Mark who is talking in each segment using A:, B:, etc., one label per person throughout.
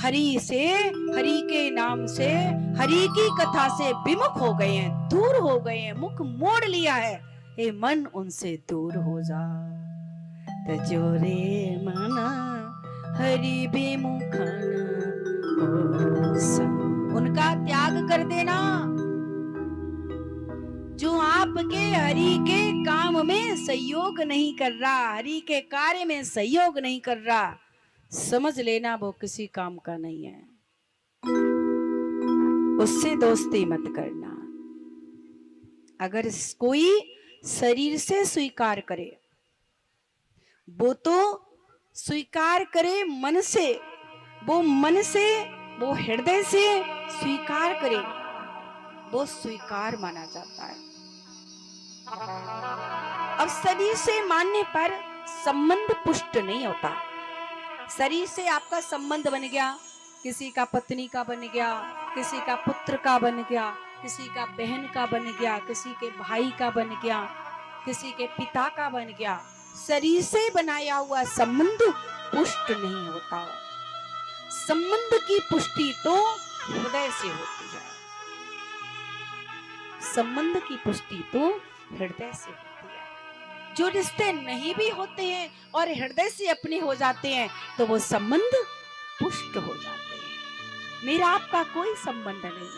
A: हरि से, हरि के नाम से, हरि की कथा से विमुख हो गए हैं, दूर हो गए हैं, मुख मोड़ लिया है। हे मन उनसे दूर हो जा। तजो रे मना हरि विमुखन उनका त्याग कर देना। जो आपके हरि के काम में सहयोग नहीं कर रहा, हरि के कार्य में सहयोग नहीं कर रहा, समझ लेना वो किसी काम का नहीं है। उससे दोस्ती मत करना। अगर कोई शरीर से स्वीकार करे, वो तो स्वीकार करे मन से, वो मन से, वो हृदय से स्वीकार करे, वो स्वीकार माना जाता है। अब शरीर से मानने पर संबंध पुष्ट नहीं होता। शरीर से आपका संबंध बन गया, किसी का पत्नी का बन गया, किसी का पुत्र का बन गया, किसी का बहन का बन गया, किसी के भाई का बन गया, किसी के पिता का बन गया। शरीर से बनाया हुआ संबंध पुष्ट नहीं होता। संबंध की पुष्टि तो हृदय से होती है। संबंध की पुष्टि तो हृदय से होती है। जो रिश्ते नहीं भी होते हैं और हृदय से अपने हो जाते हैं तो वो संबंध पुष्ट हो जाते हैं। मेरा आपका कोई संबंध नहीं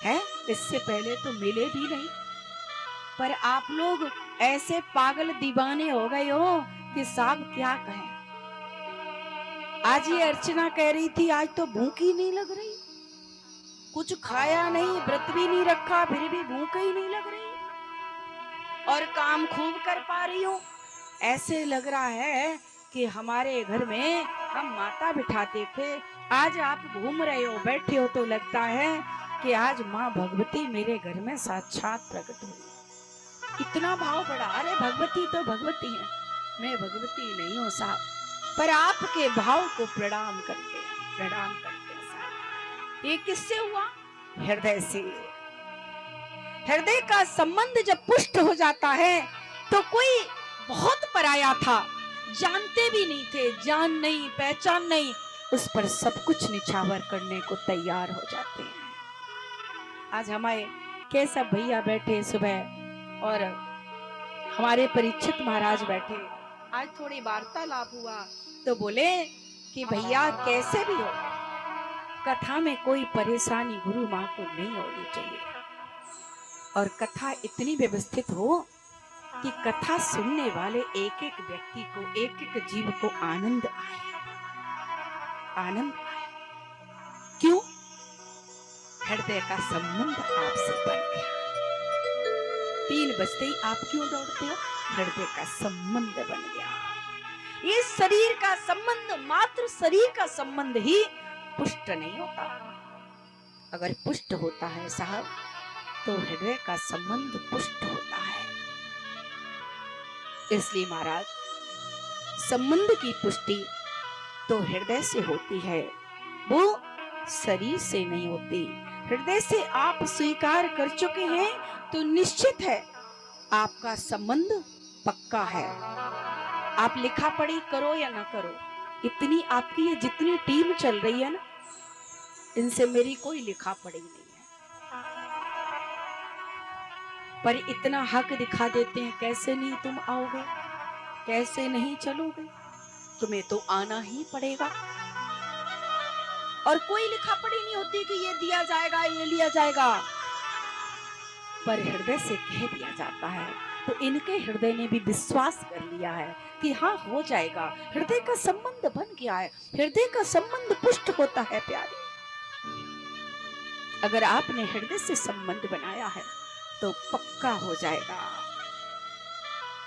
A: है, इससे पहले तो मिले भी नहीं, पर आप लोग ऐसे पागल दीवाने हो गए हो कि साहब क्या कहें। आज ये अर्चना कह रही थी आज तो भूख ही नहीं लग रही, कुछ खाया नहीं, व्रत भी नहीं रखा, फिर भी भूख ही नहीं लग रही और काम खूब कर पा रही हूँ। ऐसे लग रहा है कि हमारे घर में हम माता बिठाते थे, आज आप घूम रहे हो, बैठे हो, तो लगता है कि आज माँ भगवती मेरे घर में साक्षात प्रकट हुई। इतना भाव बढ़ा। अरे भगवती तो भगवती है, मैं भगवती नहीं हूँ साहब, पर आपके भाव को प्रणाम करते हैं, प्रणाम करते हैं साहब। ये किससे हुआ? हृदय से। हृदय का संबंध जब पुष्ट हो जाता है तो कोई बहुत पराया था, जानते भी नहीं थे, जान नहीं, पहचान नहीं, उस पर सब कुछ निछावर करने को तैयार हो जाते हैं। आज हमारे केशव भैया बैठे सुबह और हमारे परीक्षित महाराज बैठे, आज थोड़ी वार्तालाप हुआ तो बोले कि भैया कैसे भी हो, कथा में कोई परेशानी गुरु माँ को नहीं होनी चाहिए और कथा इतनी व्यवस्थित हो कि कथा सुनने वाले एक एक व्यक्ति को, एक एक जीव को आनंद आए, आनंद आए। क्यों? हृदय का संबंध आपसे बन गया। 3 बजते ही आप क्यों दौड़ते हो? हृदय का संबंध बन गया। ये शरीर का संबंध, मात्र शरीर का संबंध ही पुष्ट नहीं होता। अगर पुष्ट होता है साहब तो हृदय का संबंध पुष्ट होता है। इसलिए महाराज, संबंध की पुष्टि तो हृदय से होती है, वो शरीर से नहीं होती। हृदय से आप स्वीकार कर चुके हैं तो निश्चित है आपका संबंध पक्का है। आप लिखा पढ़ी करो या ना करो, इतनी आपकी ये जितनी टीम चल रही है ना, इनसे मेरी कोई लिखा पढ़ी नहीं है, पर इतना हक दिखा देते हैं, कैसे नहीं तुम आओगे, कैसे नहीं चलोगे, तुम्हें तो आना ही पड़ेगा। और कोई लिखा पढ़ी नहीं होती कि ये दिया जाएगा, ये लिया जाएगा, पर हृदय से कह दिया जाता है। तो इनके हृदय ने भी विश्वास कर लिया है कि हाँ हो जाएगा, हृदय का संबंध बन गया है, हृदय का संबंध पुष्ट होता है प्यारे। अगर आपने हृदय से संबंध बनाया है तो पक्का हो जाएगा।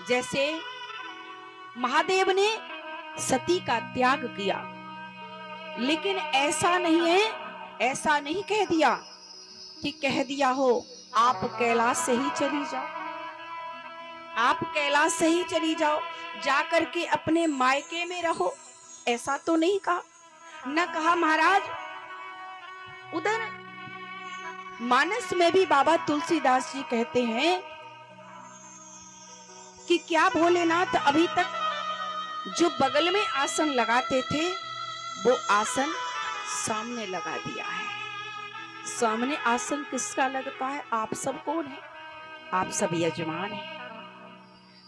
A: जैसे महादेव ने सती का त्याग किया, लेकिन ऐसा नहीं है, ऐसा नहीं कह दिया कि कह दिया हो आप कैलाश से ही चली जाओ, आप कैलाश से ही चली जाओ, जाकर के अपने मायके में रहो, ऐसा तो नहीं कहा। न कहा महाराज, उधर मानस में भी बाबा तुलसीदास जी कहते हैं कि क्या भोलेनाथ अभी तक जो बगल में आसन लगाते थे वो आसन सामने लगा दिया है। सामने आसन किसका लगता है? आप सब कौन है? आप सब यजमान हैं।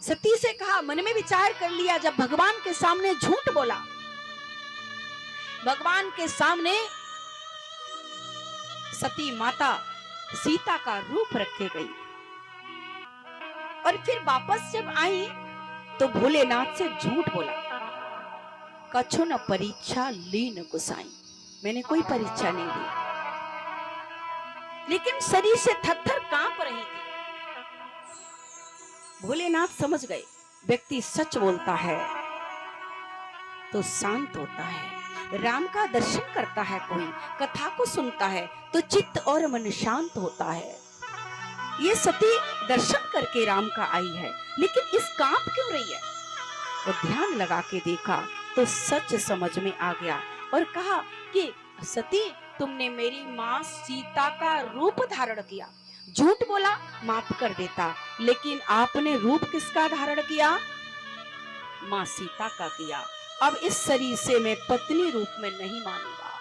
A: सती से कहा, मन में विचार कर लिया, जब भगवान के सामने झूठ बोला, भगवान के सामने सती माता सीता का रूप रखे गई और फिर वापस जब आई तो भोलेनाथ से झूठ बोला, कछु न परीक्षा लीन गुसाई, मैंने कोई परीक्षा नहीं दी, लेकिन शरीर से थर-थर कांप रही थी। भोलेनाथ समझ गए, व्यक्ति सच बोलता है तो शांत होता है। राम का दर्शन करता है कोई, कथा को सुनता है तो चित्त और मन शांत होता है। ये सती दर्शन करके राम का आई है, लेकिन इस कांप क्यों रही है? वो ध्यान लगा के देखा तो सच समझ में आ गया और कहा कि सती, तुमने मेरी माँ सीता का रूप धारण किया। झूठ बोला माफ कर देता, लेकिन आपने रूप किसका धारण किया? माँ सीता का किया। अब इस शरीर से मैं पत्नी रूप में नहीं मानूंगा,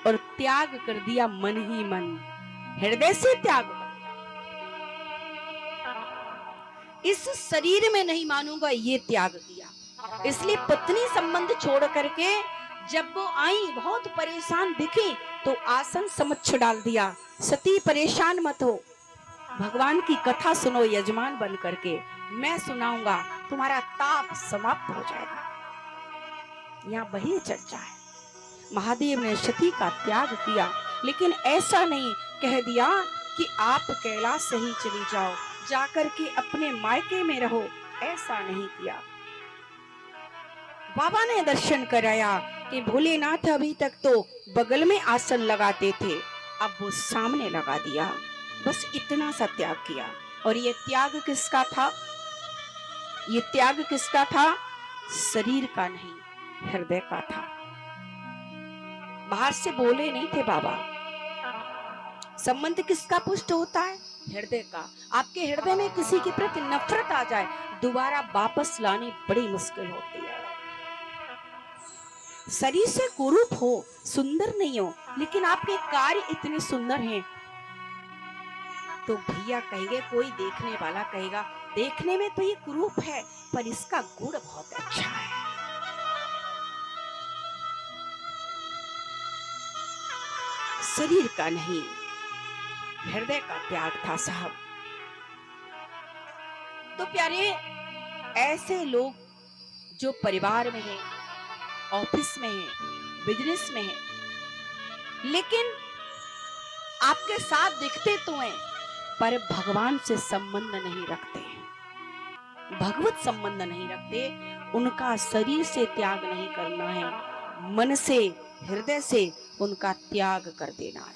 A: और त्याग कर दिया मन ही मन, हृदय से त्याग कर दिया। इस शरीर में नहीं मानूंगा, ये त्याग किया। इसलिए पत्नी संबंध छोड़ करके जब वो आई, बहुत परेशान दिखी तो आसन समक्ष डाल दिया। सती परेशान मत हो, भगवान की कथा सुनो यजमान बन करके, मैं सुनाऊंगा, तुम्हारा ताप समाप्त हो जाएगा। यहाँ वही चर्चा है। महादेव ने सती का त्याग किया, लेकिन ऐसा नहीं कह दिया कि आप कैलाश से ही चली जाओ, जाकर के अपने मायके में रहो, ऐसा नहीं किया। बाबा ने दर्शन कराया कि भोलेनाथ अभी तक तो बगल में आसन लगाते थे, अब वो सामने लगा दिया। बस इतना सा त्याग किया। और ये त्याग किसका था? ये त्याग किसका था? शरीर का नहीं, हृदय का था। बाहर से बोले नहीं थे बाबा। संबंध किसका पुष्ट होता है? हृदय का। आपके हृदय में किसी के प्रति नफरत आ जाए, दोबारा वापस लानी बड़ी मुश्किल होती है। शरीर से कुरूप हो, सुंदर नहीं हो, लेकिन आपके कार्य इतने सुंदर हैं, तो भैया कहेंगे, कोई देखने वाला कहेगा, देखने में तो ये कुरूप है पर इसका गुण बहुत अच्छा है। शरीर का नहीं, हृदय का त्याग था साहब। तो प्यारे, ऐसे लोग जो परिवार में हैं, ऑफिस में हैं, बिजनेस में हैं, लेकिन आपके साथ दिखते तो हैं पर भगवान से संबंध नहीं रखते हैं, भगवत संबंध नहीं रखते, उनका शरीर से त्याग नहीं करना है, मन से, हृदय से उनका त्याग कर देना है।